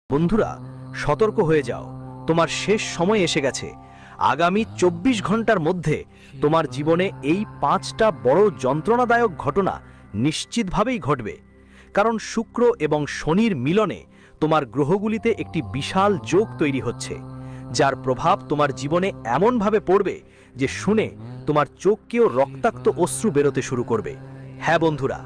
বন্ধুরা, সতর্ক হয়ে যাও, তোমার শেষ সময় এসে গেছে। আগামী 24 ঘন্টার মধ্যে তোমার জীবনে এই 5টা বড় যন্ত্রণাদায়ক ঘটনা নিশ্চিতভাবেই ঘটবে। কারণ শুক্র এবং শনির মিলনে তোমার গ্রহগুলিতে একটি বিশাল যোগ তৈরি হচ্ছে, যার প্রভাব তোমার জীবনে এমনভাবে পড়বে যে শুনে তোমার চোখকেও রক্তাক্ত অশ্রু বেরোতে শুরু করবে। হ্যাঁ বন্ধুরা,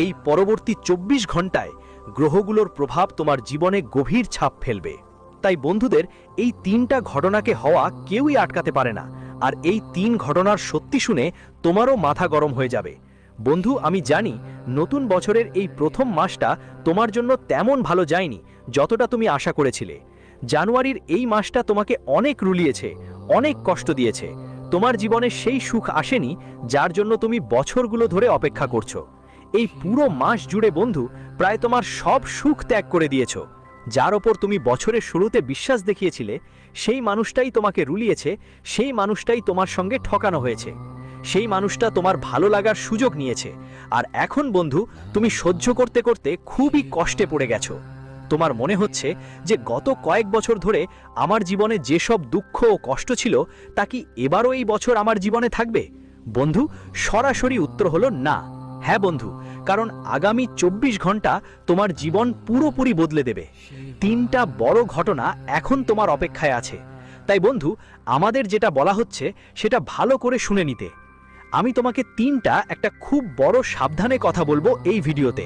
এই পরবর্তী 24 ঘন্টায় গ্রহগুলোর প্রভাব তোমার জীবনে গভীর ছাপ ফেলবে। তাই বন্ধুদের, এই 3টা ঘটনাকে হওয়া কেউই আটকাতে পারে না। আর এই 3 ঘটনার সত্যি শুনে তোমারও মাথা গরম হয়ে যাবে। বন্ধু, আমি জানি নতুন বছরের এই প্রথম মাসটা তোমার জন্য তেমন ভালো যায়নি যতটা তুমি আশা করেছিলে। জানুয়ারির এই মাসটা তোমাকে অনেক রুলিয়েছে, অনেক কষ্ট দিয়েছে। তোমার জীবনে সেই সুখ আসেনি যার জন্য তুমি বছরগুলো ধরে অপেক্ষা করছো। এই পুরো মাস জুড়ে বন্ধু, প্রায় তোমার সব সুখ ত্যাগ করে দিয়েছো। যার ওপর তুমি বছরের শুরুতে বিশ্বাস দেখিয়েছিলে, সেই মানুষটাই তোমাকে রুলিয়েছে, সেই মানুষটাই তোমার সঙ্গে ঠকানো হয়েছে, সেই মানুষটা তোমার ভালো লাগার সুযোগ নিয়েছে। আর এখন বন্ধু, তুমি সহ্য করতে করতে খুবই কষ্টে পড়ে গেছো। তোমার মনে হচ্ছে যে গত কয়েক বছর ধরে আমার জীবনে যেসব দুঃখ ও কষ্ট ছিল, তা কি এবারও এই বছর আমার জীবনে থাকবে? বন্ধু, সরাসরি উত্তর হলো না। হ্যাঁ বন্ধু, কারণ আগামী 24 ঘন্টা তোমার জীবন পুরোপুরি বদলে দেবে। 3টা বড় ঘটনা এখন তোমার অপেক্ষায় আছে। তাই বন্ধু, আমাদের যেটা বলা হচ্ছে সেটা ভালো করে শুনে নিতে। আমি তোমাকে 3টা একটা খুব বড় সাবধানে কথা বলবো এই ভিডিওতে।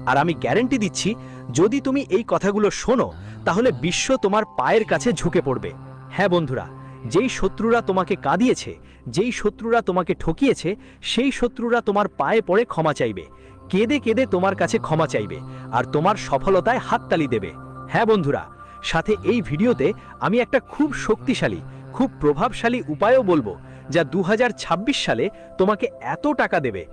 আর আমি গ্যারান্টি দিচ্ছি, যদি তুমি এই কথাগুলো শোনো, তাহলে বিশ্ব তোমার পায়ের কাছে ঝুঁকে পড়বে। হ্যাঁ বন্ধুরা, যেই শত্রুরা তোমাকে কাঁদিয়েছে, যেই শত্রুরা তোমাকে ঠকিয়েছে, সেই শত্রুরা তোমার পায়ে পড়ে ক্ষমা চাইবে, কেঁদে কেঁদে তোমার কাছে ক্ষমা চাইবে, আর তোমার সফলতায় হাততালি দেবে। হ্যাঁ বন্ধুরা, সাথে এই ভিডিওতে আমি একটা খুব শক্তিশালী, খুব প্রভাবশালী উপায়ও বলবো, যা 2026 সালে তোমাকে এত টাকা দেবে,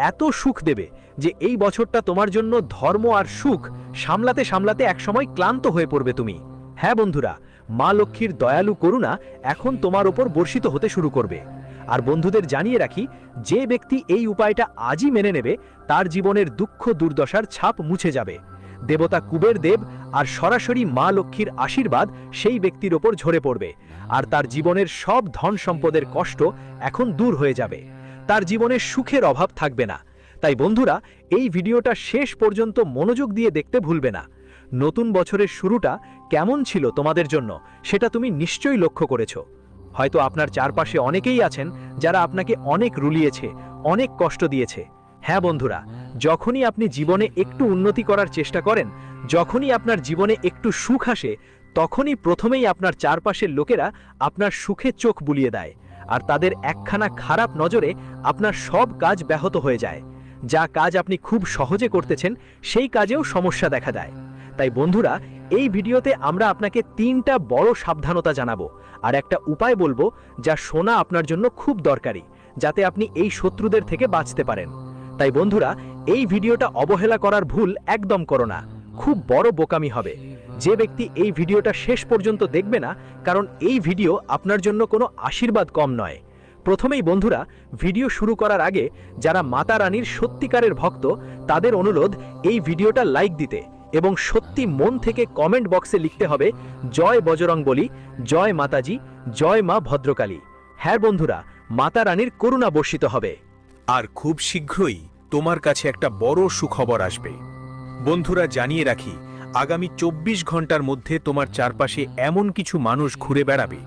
এত সুখ দেবে, যে এই বছরটা তোমার জন্য ধর্ম আর সুখ সামলাতে সামলাতে একসময় ক্লান্ত হয়ে পড়বে তুমি। হ্যাঁ বন্ধুরা, মা লক্ষ্মীর দয়ালু করুণা এখন তোমার উপর বর্ষিত হতে শুরু করবে। আর বন্ধুদের জানিয়ে রাখি, যে ব্যক্তি এই উপায়টা আজই মেনে নেবে, তার জীবনের দুঃখ দুর্দশার ছাপ মুছে যাবে। দেবতা কুবের দেব আর সরাসরি মা লক্ষ্মীর আশীর্বাদ সেই ব্যক্তির ওপর ঝরে পড়বে, আর তার জীবনের সব ধন সম্পদের কষ্ট এখন দূর হয়ে যাবে। তার জীবনে সুখের অভাব থাকবে না। তাই বন্ধুরা, এই ভিডিওটা শেষ পর্যন্ত মনোযোগ দিয়ে দেখতে ভুলবে না। নতুন বছরের শুরুটা কেমন ছিল তোমাদের জন্য, সেটা তুমি নিশ্চয়ই লক্ষ্য করেছো। হয়তো আপনার চারপাশে অনেকেই আছেন যারা আপনাকে অনেক রুলিয়েছে, অনেক কষ্ট দিয়েছে। হ্যাঁ বন্ধুরা, যখনই আপনি জীবনে একটু উন্নতি করার চেষ্টা করেন, যখনই আপনার জীবনে একটু সুখ আসে, তখনই প্রথমেই আপনার চারপাশের লোকেরা আপনার সুখে চোখ বুলিয়ে দেয়, আর তাদের একখানা খারাপ নজরে আপনার সব কাজ ব্যাহত হয়ে যায়। যা কাজ আপনি খুব সহজে করতেছেন, সেই কাজেও সমস্যা দেখা দেয়। তাই বন্ধুরা, এই ভিডিওতে আমরা আপনাকে 3টা বড় সাবধানতা জানাবো, আর একটা উপায় বলবো যা শোনা আপনার জন্য খুব দরকারি, যাতে আপনি এই শত্রুদের থেকে বাঁচতে পারেন। তাই বন্ধুরা, এই ভিডিওটা অবহেলা করার ভুল একদম করো না, খুব বড় বোকামি হবে। যে ব্যক্তি এই ভিডিওটা শেষ পর্যন্ত দেখবে না, কারণ এই ভিডিও আপনার জন্য কোনো আশীর্বাদ কম নয়। প্রথমেই বন্ধুরা, ভিডিও শুরু করার আগে যারা মাতা রানীর সত্যিকারের ভক্ত, তাদের অনুরোধ এই ভিডিওটা লাইক দিতে, এবং সত্যি মন থেকে কমেন্ট বক্সে লিখতে হবে, জয় বজরংবলী, জয় মাতাজি, জয় মা ভদ্রকালী। হ্যাঁ বন্ধুরা, মাতা রানীর করুণা বর্ষিত হবে। আর খুব শীঘ্রই তোমার কাছে একটা বড় সুখবর আসবে। বন্ধুরা, জানিয়ে রাখি, আগামী 24 ঘন্টার মধ্যে তোমার চারপাশে এমন কিছু মানুষ ঘুরে বেড়াবে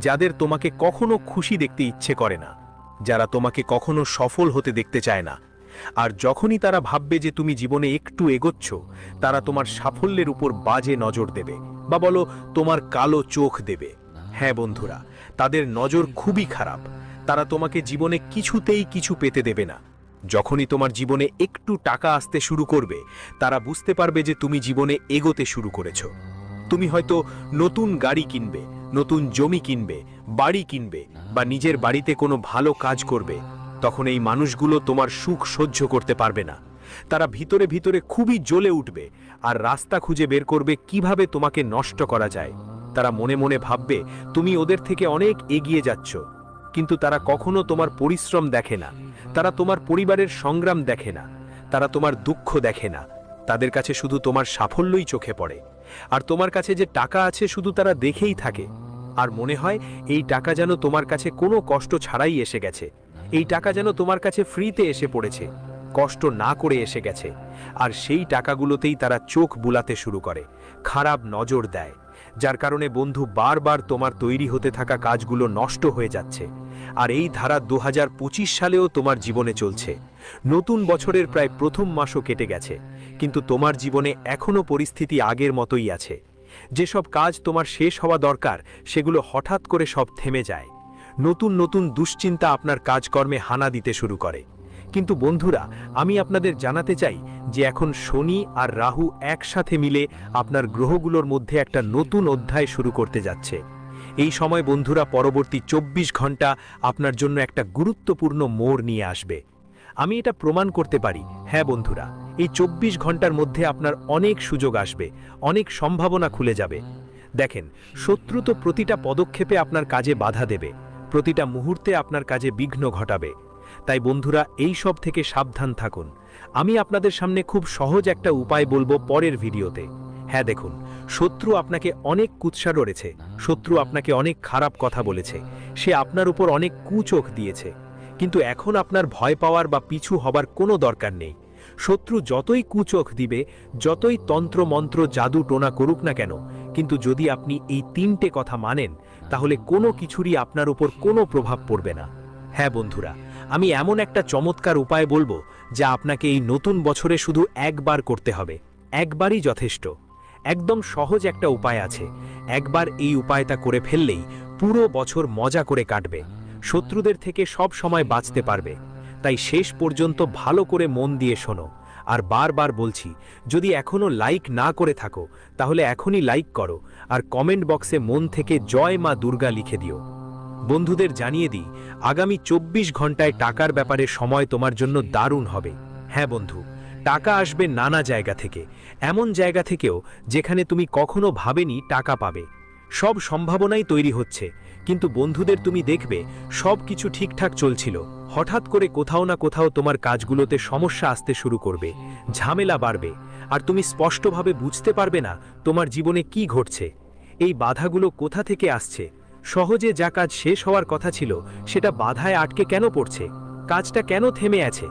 যাদের তোমাকে কখনো খুশি দেখতে ইচ্ছে করে না, যারা তোমাকে কখনো সফল হতে দেখতে চায় না। আর যখনই তারা ভাববে যে তুমি জীবনে একটু এগোচ্ছ, তারা তোমার সাফল্যের উপর বাজে নজর দেবে, বা বলো তোমার কালো চোখ দেবে। হ্যাঁ বন্ধুরা, তাদের নজর খুবই খারাপ। তারা তোমাকে জীবনে কিছুতেই কিছু পেতে দেবে না। যখনই তোমার জীবনে একটু টাকা আসতে শুরু করবে, তারা বুঝতে পারবে যে তুমি জীবনে এগোতে শুরু করেছো। তুমি হয়তো নতুন গাড়ি কিনবে, নতুন জমি কিনবে, বাড়ি কিনবে, বা নিজের বাড়িতে কোনো ভালো কাজ করবে। তখন এই মানুষগুলো তোমার সুখ সহ্য করতে পারবে না। তারা ভিতরে ভিতরে খুবই জ্বলে উঠবে, আর রাস্তা খুঁজে বের করবে কিভাবে তোমাকে নষ্ট করা যায়। তারা মনে মনে ভাববে তুমি ওদের থেকে অনেক এগিয়ে যাচ্ছ, কিন্তু তারা কখনো তোমার পরিশ্রম দেখে না, তারা তোমার পরিবারের সংগ্রাম দেখে না, তারা তোমার দুঃখ দেখে না। তাদের কাছে শুধু তোমার সাফল্যই চোখে পড়ে। আর তোমার কাছে যে টাকা আছে শুধু তারা দেখেই থাকে, আর মনে হয় এই টাকা যেন তোমার কাছে কোনো কষ্ট ছাড়াই এসে গেছে। এই টাকা যেন তোমার কাছে ফ্রিতে এসে পড়েছে, কষ্ট না করে এসে গেছে। আর সেই টাকাগুলোতেই তারা চোখ বুলাতে শুরু করে, খারাপ নজর দেয়, যার কারণে বন্ধু বারবার তোমার তৈরি হতে থাকা কাজগুলো নষ্ট হয়ে যাচ্ছে। আর এই ধারা 2025 সালেও তোমার জীবনে চলছে। নতুন বছরের প্রায় প্রথম মাসও কেটে গেছে, কিন্তু তোমার জীবনে এখনও পরিস্থিতি আগের মতোই আছে। যেসব কাজ তোমার শেষ হওয়া দরকার সেগুলো হঠাৎ করে সব থেমে যায়। নতুন নতুন দুশ্চিন্তা আপনার কাজকর্মে হানা দিতে শুরু করে। কিন্তু বন্ধুরা, আমি আপনাদের জানাতে চাই যে এখন শনি আর রাহু একসাথে মিলে আপনার গ্রহগুলোর মধ্যে একটা নতুন অধ্যায় শুরু করতে যাচ্ছে। এই সময় বন্ধুরা পরবর্তী 24 ঘন্টা আপনার জন্য একটা গুরুত্বপূর্ণ মোড় নিয়ে আসবে। আমি এটা প্রমাণ করতে পারি। হ্যাঁ বন্ধুরা, এই 24 ঘন্টার মধ্যে আপনার অনেক সুযোগ আসবে, অনেক সম্ভাবনা খুলে যাবে। দেখেন, শত্রু তো প্রতিটা পদক্ষেপে আপনার কাজে বাধা দেবে, প্রতিটা মুহূর্তে আপনার কাজে বিঘ্ন ঘটাবে। তাই বন্ধুরা, এই সব থেকে সাবধান থাকুন। আমি আপনাদের সামনে খুব সহজ একটা উপায় বলবো পরের ভিডিওতে। হ্যাঁ দেখুন, শত্রু আপনাকে অনেক কুৎসা রয়েছে, শত্রু আপনাকে অনেক খারাপ কথা বলেছে, সে আপনার উপর অনেক কুচোখ দিয়েছে। কিন্তু এখন আপনার ভয় পাওয়ার বা পিছু হবার কোনো দরকার নেই। শত্রু যতই কুচোখ দিবে, যতই তন্ত্র মন্ত্র জাদু টোনা করুক না কেন, কিন্তু যদি আপনি এই 3টে কথা মানেন, তাহলে কোনো কিছুরই আপনার উপর কোনো প্রভাব পড়বে না। হ্যাঁ বন্ধুরা, আমি এমন একটা চমৎকার উপায় বলবো যা আপনাকে এই নতুন বছরে শুধু একবার করতে হবে। একবারই যথেষ্ট। একদম সহজ একটা উপায় আছে। একবার এই উপায়টা করে ফেললেই পুরো বছর মজা করে কাটবে, শত্রুদের থেকে সব সময় বাঁচতে পারবে। তাই শেষ পর্যন্ত ভালো করে মন দিয়ে শোনো। আর বারবার বলছি, যদি এখনো লাইক না করে থাকো তাহলে এখনই লাইক করো, আর কমেন্ট বক্সে মন থেকে জয় মা দুর্গা লিখে দিও। বন্ধুদের জানিয়ে দিই, আগামী 24 ঘন্টায় টাকার ব্যাপারে সময় তোমার জন্য দারুণ হবে। হ্যাঁ বন্ধু, টাকা আসবে নানা জায়গা থেকে, এমন জায়গা থেকেও যেখানে তুমি কখনো ভাবেনি টাকা পাবে। সব সম্ভাবনাই তৈরি হচ্ছে, কিন্তু বন্ধুদের তুমি দেখবে সব কিছু ঠিকঠাক চলছিল, হঠাৎ করে কোথাও না কোথাও তোমার কাজগুলোতে সমস্যা আসতে শুরু করবে, ঝামেলা বাড়বে, আর তুমি স্পষ্টভাবে বুঝতে পারবে না তোমার জীবনে কি ঘটছে। এই বাধাগুলো কোথা থেকে আসছে? সহজে যা কাজ শেষ হওয়ার কথা ছিল সেটা বাধায় আটকে কেন পড়ছে? কাজটা কেন থেমে আছে?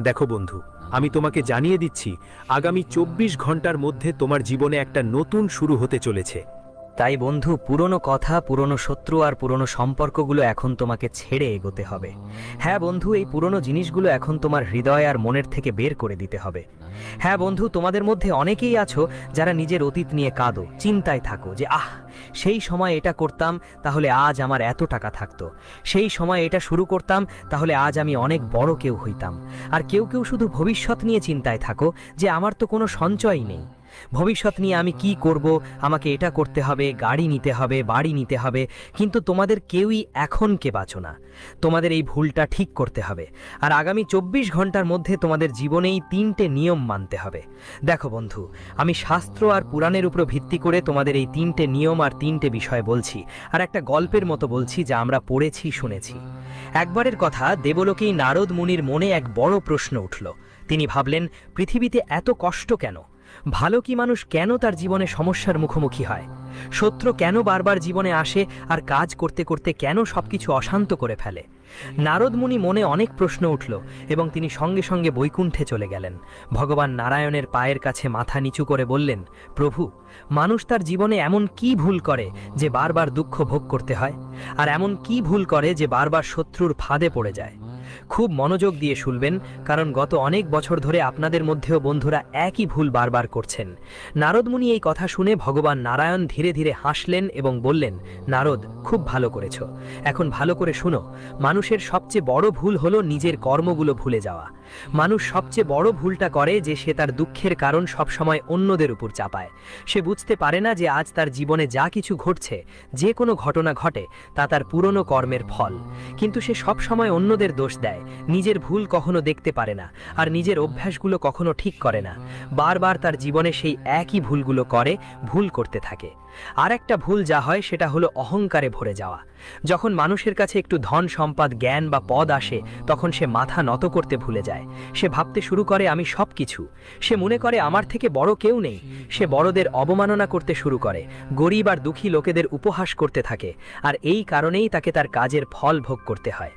দেখো বন্ধু, আমি তোমাকে জানিয়ে দিচ্ছি, আগামী 24 ঘন্টার মধ্যে তোমার জীবনে একটা নতুন শুরু হতে চলেছে। তাই বন্ধু, পুরনো কথা, পুরনো শত্রু আর পুরনো সম্পর্কগুলো এখন তোমাকে ছেড়ে এগোতে হবে। হ্যাঁ বন্ধু, এই পুরনো জিনিসগুলো এখন তোমার হৃদয় আর মনের থেকে বের করে দিতে হবে। হ্যাঁ বন্ধু, তোমাদের মধ্যে অনেকেই আছো যারা নিজের অতীত নিয়ে কাঁদো, চিন্তায় থাকো যে সেই সময় এটা করতাম তাহলে আজ আমার এত টাকা থাকতো, সেই সময় এটা শুরু করতাম তাহলে আজ আমি অনেক বড় কেউ হইতাম। আর কেউ কেউ শুধু ভবিষ্যৎ নিয়ে চিন্তায় থাকো যে আমার তো কোনো সঞ্চয়ই নেই, ভবিষ্যৎ নিয়ে আমি কি করব, আমাকে এটা করতে হবে, গাড়ি নিতে হবে, বাড়ি নিতে হবে। কিন্তু তোমাদের কেউই এখনকে বাঁচো না। তোমাদের এই ভুলটা ঠিক করতে হবে। আর আগামী 24 ঘন্টার মধ্যে তোমাদের জীবনেই 3টে নিয়ম মানতে হবে। দেখো বন্ধু, আমি শাস্ত্র আর পুরাণের উপর ভিত্তি করে তোমাদের এই 3টে নিয়ম আর 3টে বিষয় বলছি, আর একটা গল্পের মতো বলছি যা আমরা পড়েছি, শুনেছি। একবারের কথা, দেবলোকেই নারদ মুনির মনে এক বড় প্রশ্ন উঠল। তিনি ভাবলেন, পৃথিবীতে এত কষ্ট কেন? ভালো কি মানুষ কেন তার জীবনে সমস্যার মুখোমুখি হয়? শত্রু কেন বারবার জীবনে আসে আর কাজ করতে করতে কেন সবকিছু অশান্ত করে ফেলে? নারদ মুনি মনে অনেক প্রশ্ন উঠল এবং তিনি সঙ্গে সঙ্গে বৈকুণ্ঠে চলে গেলেন। ভগবান নারায়ণের পায়ের কাছে মাথা নিচু করে বললেন, প্রভু, মানুষ তার জীবনে এমন কি ভুল করে যে বারবার দুঃখ ভোগ করতে হয়? আর এমন কি ভুল করে যে বারবার শত্রুর ফাঁদে পড়ে যায়? খুব মনোযোগ দিয়ে শুনবেন, কারণ গত অনেক বছর ধরে আপনাদের মধ্যেও বন্ধুরা একই ভুল বারবার করছেন। নারদ মুনি এই কথা শুনে ভগবান নারায়ণ ধীরে ধীরে হাসলেন এবং বললেন, নারদ, খুব ভালো করেছ। এখন ভালো করে শুনো, মানুষের সবচেয়ে বড় ভুল হলো নিজের কর্মগুলো ভুলে যাওয়া। মানুষ সবচেয়ে বড় ভুলটা করে যে সে তার দুঃখের কারণ সবসময় অন্যদের উপর চাপায়। সে বুঝতে পারে না যে আজ তার জীবনে যা কিছু ঘটছে, যে কোনো ঘটনা ঘটে, তা তার পুরনো কর্মের ফল। কিন্তু সে সবসময় অন্যদের দোষ দেয়, নিজের ভুল কখনো দেখতে পারে না, আর নিজের অভ্যাসগুলো কখনো ঠিক করে না। বারবার তার জীবনে সেই একই ভুলগুলো করে, ভুল করতে থাকে। আর একটা ভুল যা হয় সেটা হলো অহংকারে ভরে যাওয়া। যখন মানুষের কাছে একটু ধন সম্পদ, জ্ঞান বা পদ আসে, তখন সে মাথা নত করতে ভুলে যায়। সে ভাবতে শুরু করে আমি সব কিছু। সে মনে করে আমার থেকে বড় কেউ নেই। সে বড়দের অবমাননা করতে শুরু করে, গরিব আর দুঃখী লোকেদের উপহাস করতে থাকে, আর এই কারণেই তাকে তার কাজের ফল ভোগ করতে হয়।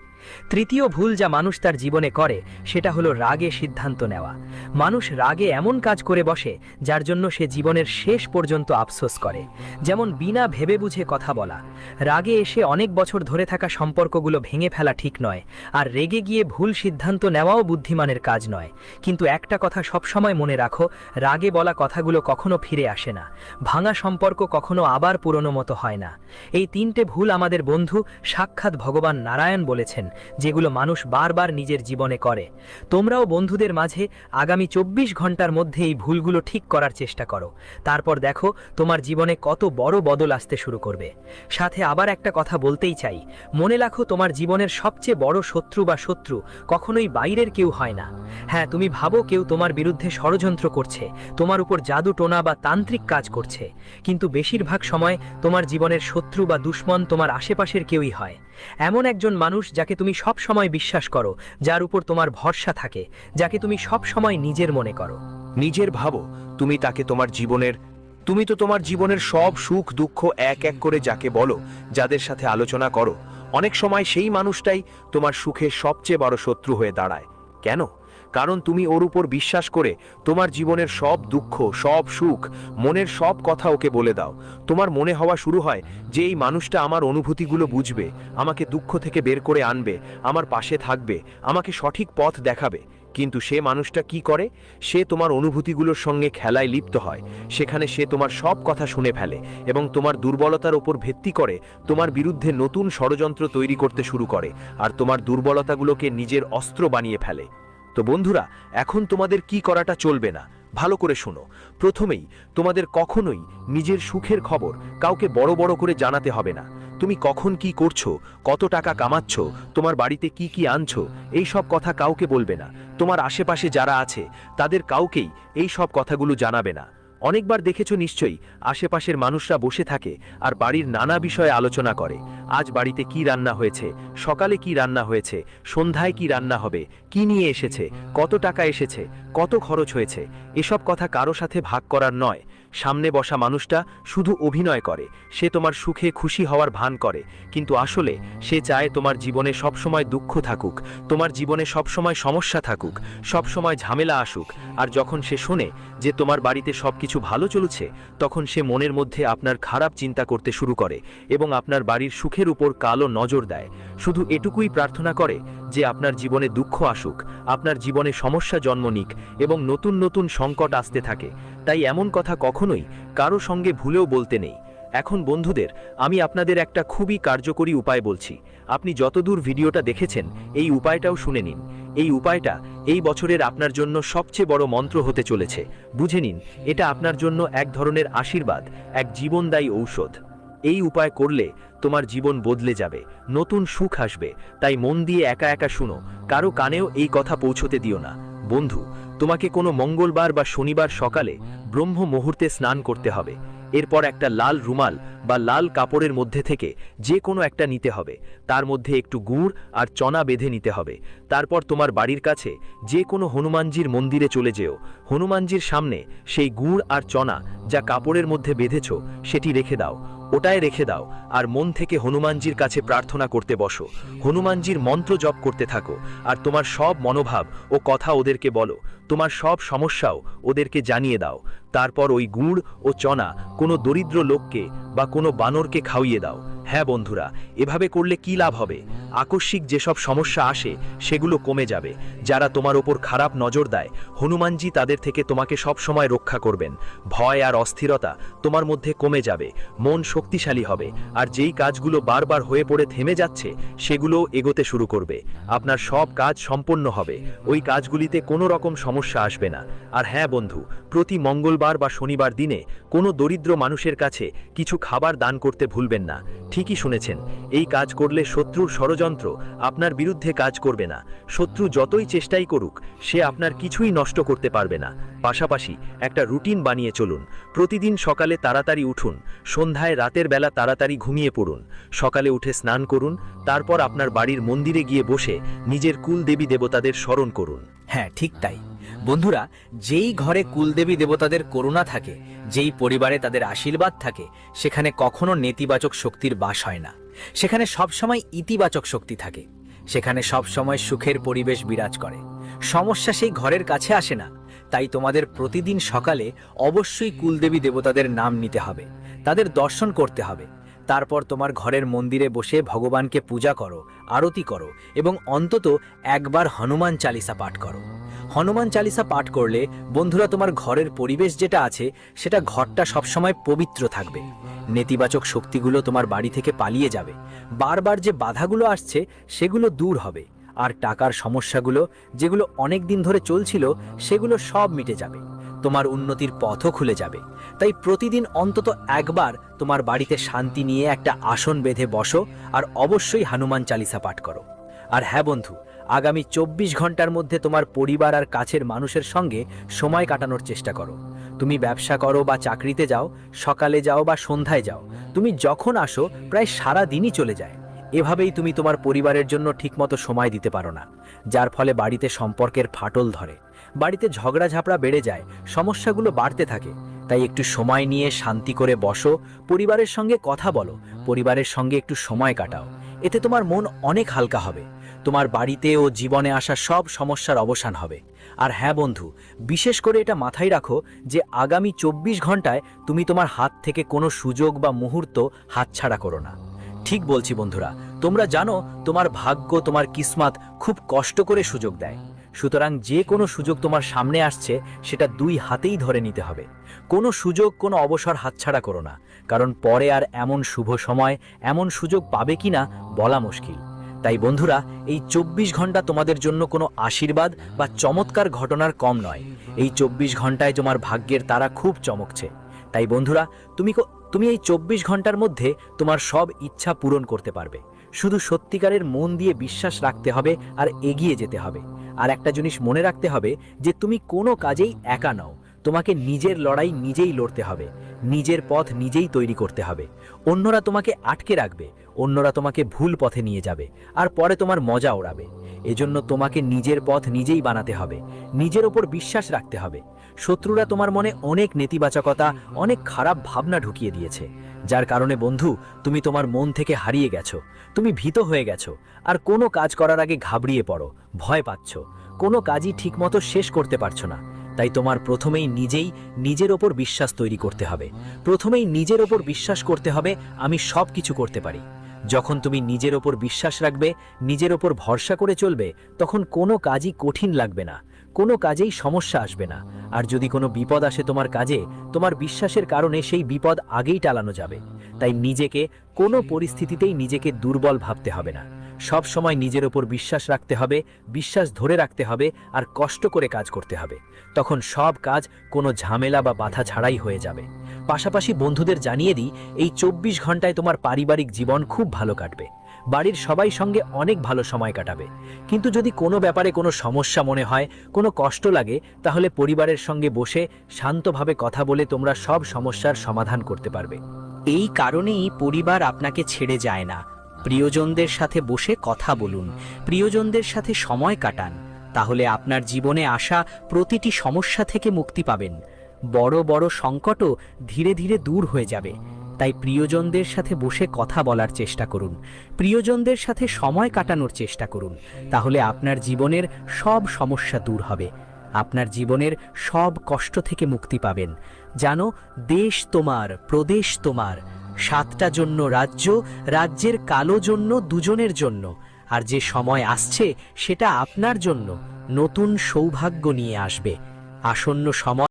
তৃতীয় ভুল যা মানুষ তার জীবনে করে সেটা হলো রাগে সিদ্ধান্ত নেওয়া। মানুষ রাগে এমন কাজ করে বসে যার জন্য সে জীবনের শেষ পর্যন্ত আফসোস করে। যেমন বিনা ভেবে বুঝে কথা বলা। রাগে এসে অনেক বছর ধরে থাকা সম্পর্কগুলো ভেঙে ফেলা ঠিক নয়, আর রেগে গিয়ে ভুল সিদ্ধান্ত নেওয়াও বুদ্ধিমানের কাজ নয়। কিন্তু একটা কথা সবসময় মনে রাখো, রাগে বলা কথাগুলো কখনো ফিরে আসে না। ভাঙা সম্পর্ক কখনো আবার পুরনো মতো হয় না। এই তিনটে ভুল আমাদের বন্ধু সাক্ষাৎ ভগবান নারায়ণ বলেছেন, যেগুলো মানুষ বারবার নিজের জীবনে করে। তোমরাও বন্ধুদের মাঝে আগামী 24 ঘন্টার মধ্যে এই ভুলগুলো ঠিক করার চেষ্টা করো। তারপর দেখো তোমার জীবনে কত বড় বদল আসতে শুরু করবে। সাথে আবার একটা কথা বলতেই চাই, মনে রাখো তোমার জীবনের সবচেয়ে বড় শত্রু কখনোই বাইরের কেউ হয় না। হ্যাঁ, তুমি ভাবো কেউ তোমার বিরুদ্ধে ষড়যন্ত্র করছে, তোমার উপর জাদু টোনা বা তান্ত্রিক কাজ করছে, কিন্তু বেশিরভাগ সময় তোমার জীবনের শত্রু বা দুশ্মন তোমার আশেপাশের কেউই হয়। এমন একজন মানুষ যাকে তুমি সব সময় বিশ্বাস করো, যার উপর তোমার ভরসা থাকে, যাকে তুমি সব সময় নিজের মনে করো। নিজের ভাবো, তুমি তো তোমার জীবনের সব সুখ দুঃখ এক এক করে যাকে বলো, যাদের সাথে আলোচনা করো, অনেক সময় সেই মানুষটাই তোমার সুখের সবচেয়ে বড় শত্রু হয়ে দাঁড়ায়। কেন? কারণ তুমি ওর উপর বিশ্বাস করে তোমার জীবনের সব দুঃখ, সব সুখ, মনের সব কথা ওকে বলে দাও। তোমার মনে হওয়া শুরু হয় যে এই মানুষটা আমার অনুভূতিগুলো বুঝবে, আমাকে দুঃখ থেকে বের করে আনবে, আমার পাশে থাকবে, আমাকে সঠিক পথ দেখাবে। কিন্তু সে মানুষটা কি করে? সে তোমার অনুভূতিগুলোর সঙ্গে খেলায় লিপ্ত হয়। সেখানে সে তোমার সব কথা শুনে ফেলে এবং তোমার দুর্বলতার উপর ভিত্তি করে তোমার বিরুদ্ধে নতুন ষড়যন্ত্র তৈরি করতে শুরু করে, আর তোমার দুর্বলতাগুলোকে নিজের অস্ত্র বানিয়ে ফেলে। তো বন্ধুরা, এখন তোমাদের কি করাটা চলবে না, ভালো করে শোনো। প্রথমেই তোমাদের কখনোই নিজের সুখের খবর কাউকে বড় বড় করে জানাতে হবে না। তুমি কখন কি করছো, কত টাকা কামাচ্ছ, তোমার বাড়িতে কি কি আনছো, এই সব কথা কাউকে বলবে না। তোমার আশেপাশে যারা আছে তাদের কাউকেই এই সব কথাগুলো জানাবে না। অনেকবার দেখেছো নিশ্চয়ই, আশেপাশের মানুষরা বসে থাকে আর বাড়ির নানা বিষয়ে আলোচনা করে। আজ বাড়িতে কি রান্না হয়েছে, সকালে কি রান্না হয়েছে, সন্ধ্যায় কি রান্না হবে, কি নিয়ে এসেছে, কত টাকা এসেছে, কত খরচ হয়েছে। এসব কথা কারো সাথে ভাগ করার নয়। সামনে বসা মানুষটা শুধু অভিনয় করে, সে তোমার সুখে খুশি হওয়ার ভান করে, কিন্তু আসলে সে চায় তোমার জীবনে সবসময় দুঃখ থাকুক, তোমার জীবনে সবসময় সমস্যা থাকুক, সবসময় ঝামেলা আসুক। আর যখন সে শোনে যে তোমার বাড়িতে সবকিছু ভালো চলছে, তখন সে মনের মধ্যে আপনার খারাপ চিন্তা করতে শুরু করে এবং আপনার বাড়ির সুখের উপর কালো নজর দেয়। শুধু এটুকুই প্রার্থনা করে যে আপনার জীবনে দুঃখ আসুক, আপনার জীবনে সমস্যা জন্ম নিক এবং নতুন নতুন সংকট আসতে থাকে। তাই এমন কথা কখনোই কারো সঙ্গে ভুলেও বলতে নেই। এখন বন্ধুদের, আমি আপনাদের একটা খুবই কার্যকরী উপায় বলছি। আপনি যতদূর ভিডিওটা দেখেছেন, এই উপায়টাও শুনে নিন। এই উপায়টা এই বছরের আপনার জন্য সবচেয়ে বড় মন্ত্র হতে চলেছে। বুঝে নিন, এটা আপনার জন্য এক ধরনের আশীর্বাদ, এক জীবনদায়ী ঔষধ। এই উপায় করলে তোমার জীবন বদলে যাবে, নতুন সুখ আসবে। তাই মন দিয়ে একা একা শুনো, কারো কানেও এই কথা পৌঁছতে দিও না। বন্ধু, তোমাকে কোনো মঙ্গলবার বা শনিবার সকালে ব্রহ্ম মুহূর্তে স্নান করতে হবে। এরপর একটা লাল রুমাল বা লাল কাপড়ের মধ্যে থেকে যে কোনো একটা নিতে হবে। তার মধ্যে একটু গুড় আর চনা বেঁধে নিতে হবে। তারপর তোমার বাড়ির কাছে যে কোনো হনুমানজির মন্দিরে চলে যেও। হনুমানজির সামনে সেই গুড় আর চনা যা কাপড়ের মধ্যে বেঁধেছ সেটি রেখে দাও। ওটায় রেখে দাও আর মন থেকে হনুমানজির কাছে প্রার্থনা করতে বসো। হনুমানজির মন্ত্র জপ করতে থাকো আর তোমার সব মনোভাব ও কথা ওদেরকে বলো। তোমার সব সমস্যাও ওদেরকে জানিয়ে দাও। তারপর ওই গুড় ও চনা কোনো দরিদ্র লোককে বা কোনো বানরকে খাওয়িয়ে দাও। হ্যাঁ বন্ধুরা, এভাবে করলে কি লাভ হবে? আকস্মিক যেসব সমস্যা আসে সেগুলো কমে যাবে। যারা তোমার ওপর খারাপ নজর দেয়, হনুমানজি তাদের থেকে তোমাকে সব সময় রক্ষা করবেন। ভয় আর অস্থিরতা তোমার মধ্যে কমে যাবে, মন শক্তিশালী হবে, আর যেই কাজগুলো বারবার হয়ে পড়ে থেমে যাচ্ছে সেগুলো এগোতে শুরু করবে। আপনার সব কাজ সম্পন্ন হবে, ওই কাজগুলিতে কোনো রকম সমস্যা আসবে না। আর হ্যাঁ বন্ধু, প্রতি মঙ্গলবার বা শনিবার দিনে কোনো দরিদ্র মানুষের কাছে কিছু খাবার দান করতে ভুলবেন না। ঠিক ঠিকই শুনেছেন, এই কাজ করলে শত্রুর ষড়যন্ত্র আপনার বিরুদ্ধে কাজ করবে না। শত্রু যতই চেষ্টাই করুক, সে আপনার কিছুই নষ্ট করতে পারবে না। পাশাপাশি একটা রুটিন বানিয়ে চলুন। প্রতিদিন সকালে তাড়াতাড়ি উঠুন, সন্ধ্যায় রাতের বেলা তাড়াতাড়ি ঘুমিয়ে পড়ুন। সকালে উঠে স্নান করুন, তারপর আপনার বাড়ির মন্দিরে গিয়ে বসে নিজের কুলদেবী দেবতাদের স্মরণ করুন। হ্যাঁ, ঠিক তাই বন্ধুরা। যেই ঘরে কুলদেবী দেবতাদের করুণা থাকে, যেই পরিবারে তাদের আশীর্বাদ থাকে, সেখানে কখনো নেতিবাচক শক্তির বাস হয় না। সেখানে সবসময় ইতিবাচক শক্তি থাকে। সেখানে সবসময় সুখের পরিবেশ বিরাজ করে। সমস্যা সেই ঘরের কাছে আসে না। তাই তোমাদের প্রতিদিন সকালে অবশ্যই কুলদেবী দেবতাদের নাম নিতে হবে, তাদের দর্শন করতে হবে। তারপর তোমার ঘরের মন্দিরে বসে ভগবানকে পূজা করো, আরতি করো এবং অন্তত একবার হনুমান চালিসা পাঠ করো। হনুমান চালিসা পাঠ করলে বন্ধুরা, তোমার ঘরের পরিবেশ যেটা আছে, সেটা ঘরটা সবসময় পবিত্র থাকবে। নেতিবাচক শক্তিগুলো তোমার বাড়ি থেকে পালিয়ে যাবে। বারবার যে বাধাগুলো আসছে, সেগুলো দূর হবে। আর টাকার সমস্যাগুলো যেগুলো অনেক দিন ধরে চলছিল, সেগুলো সব মিটে যাবে। তোমার উন্নতির পথও খুলে যাবে। তাই প্রতিদিন অন্তত একবার তোমার বাড়িতে শান্তি নিয়ে একটা আসন বেঁধে বসো আর অবশ্যই হনুমান চালিসা পাঠ করো। আর হ্যাঁ বন্ধু, আগামী 24 ঘন্টার মধ্যে তোমার পরিবার আর কাছের মানুষের সঙ্গে সময় কাটানোর চেষ্টা করো। তুমি ব্যবসা করো বা চাকরিতে যাও, সকালে যাও বা সন্ধ্যায় যাও, তুমি যখন আসো প্রায় সারা দিনই চলে যায়। এভাবেই তুমি তোমার পরিবারের জন্য ঠিকমতো সময় দিতে পারো না, যার ফলে বাড়িতে সম্পর্কের ফাটল ধরে, বাড়িতে ঝগড়া ঝাপড়া বেড়ে যায়, সমস্যাগুলো বাড়তে থাকে। তাই একটু সময় নিয়ে শান্তি করে বসো, পরিবারের সঙ্গে কথা বলো, পরিবারের সঙ্গে একটু সময় কাটাও। এতে তোমার মন অনেক হালকা হবে। তোমার বাড়িতে ও জীবনে আসা সব সমস্যার অবসান হবে। আর হ্যাঁ বন্ধু, বিশেষ করে এটা মাথায় রাখো যে আগামী 24 ঘন্টায় তুমি তোমার হাত থেকে কোনো সুযোগ বা মুহূর্ত হাতছাড়া করো না। ঠিক বলছি বন্ধুরা, তোমরা জানো তোমার ভাগ্য, তোমার কিসমত খুব কষ্ট করে সুযোগ দেয়। সুতরাং যে কোনো সুযোগ তোমার সামনে আসছে, সেটা 2 হাতেই ধরে নিতে হবে। কোনো সুযোগ, কোনো অবসর হাতছাড়া করো না, কারণ পরে আর এমন শুভ সময়, এমন সুযোগ পাবে কিনা বলা মুশকিল। তাই বন্ধুরা, এই 24 ঘন্টা তোমাদের জন্য কোনো আশীর্বাদ বা চমৎকার ঘটনার কম নয়। এই 24 ঘন্টায় তোমার ভাগ্যের তারা খুব চমকছে। তাই বন্ধুরা, তুমি এই 24 ঘন্টার মধ্যে তোমার সব ইচ্ছা পূরণ করতে পারবে। শুধু সত্যিকারের মন দিয়ে বিশ্বাস রাখতে হবে আর এগিয়ে যেতে হবে। আর একটা জিনিস মনে রাখতে হবে যে তুমি কোনো কাজেই একা নও। তোমাকে নিজের লড়াই নিজেই লড়তে হবে, নিজের পথ নিজেই তৈরি করতে হবে। অন্যরা তোমাকে আটকে রাখবে, অন্যরা তোমাকে ভুল পথে নিয়ে যাবে আর পরে তোমার মজা ওড়াবে। এজন্য তোমাকে নিজের পথ নিজেই বানাতে হবে, নিজের ওপর বিশ্বাস রাখতে হবে। শত্রুরা তোমার মনে অনেক নেতিবাচকতা, অনেক খারাপ ভাবনা ঢুকিয়ে দিয়েছে, যার কারণে বন্ধু তুমি তোমার মন থেকে হারিয়ে গেছো, তুমি ভীত হয়ে গেছো আর কোনো কাজ করার আগে ঘাবড়িয়ে পড়ো, ভয় পাচ্ছ, কোনো কাজই ঠিকমতো শেষ করতে পারছো না। তাই তোমার প্রথমেই নিজের ওপর বিশ্বাস তৈরি করতে হবে। প্রথমেই নিজের ওপর বিশ্বাস করতে হবে আমি সব কিছু করতে পারি। যখন তুমি নিজের ওপর বিশ্বাস রাখবে, নিজের ওপর ভরসা করে চলবে, তখন কোনো কাজই কঠিন লাগবে না, কোনো কাজেই সমস্যা আসবে না। আর যদি কোনো বিপদ আসে তোমার কাজে, তোমার বিশ্বাসের কারণে সেই বিপদ আগেই টালানো যাবে। তাই নিজেকে কোনো পরিস্থিতিতেই নিজেকে দুর্বল ভাবতে হবে না। সব সময় নিজের ওপর বিশ্বাস রাখতে হবে, বিশ্বাস ধরে রাখতে হবে আর কষ্ট করে কাজ করতে হবে। তখন সব কাজ কোনো ঝামেলা বা বাধা ছাড়াই হয়ে যাবে। পাশাপাশি বন্ধুদের জানিয়ে দিই, এই 24 ঘন্টায় তোমার পারিবারিক জীবন খুব ভালো কাটবে। বাড়ির সবাই সঙ্গে অনেক ভালো সময় কাটাবে। কিন্তু যদি কোনো ব্যাপারে কোনো সমস্যা মনে হয়, কোনো কষ্ট লাগে, তাহলে পরিবারের সঙ্গে বসে শান্তভাবে কথা বলে তোমরা সব সমস্যার সমাধান করতে পারবে। এই কারণেই পরিবার আপনাকে ছেড়ে যায় না। প্রিয়জনদের সাথে বসে কথা বলুন, প্রিয়জনদের সাথে সময় কাটান, তাহলে আপনার জীবনে আসা প্রতিটি সমস্যা থেকে মুক্তি পাবেন। বড় বড় সংকটও ধীরে ধীরে দূর হয়ে যাবে। তাই প্রিয়জনদের সাথে বসে কথা বলার চেষ্টা করুন, প্রিয়জনদের সাথে সময় কাটানোর চেষ্টা করুন, তাহলে আপনার জীবনের সব সমস্যা দূর হবে, আপনার জীবনের সব কষ্ট থেকে মুক্তি পাবেন। জানো, দেশ তোমার, প্রদেশ তোমার, 7টা জন্য রাজ্য, রাজ্যের কালো জন্য দুজনের জন্য। আর যে সময় আসছে সেটা আপনার জন্য নতুন সৌভাগ্য নিয়ে আসবে। আসন্ন সময়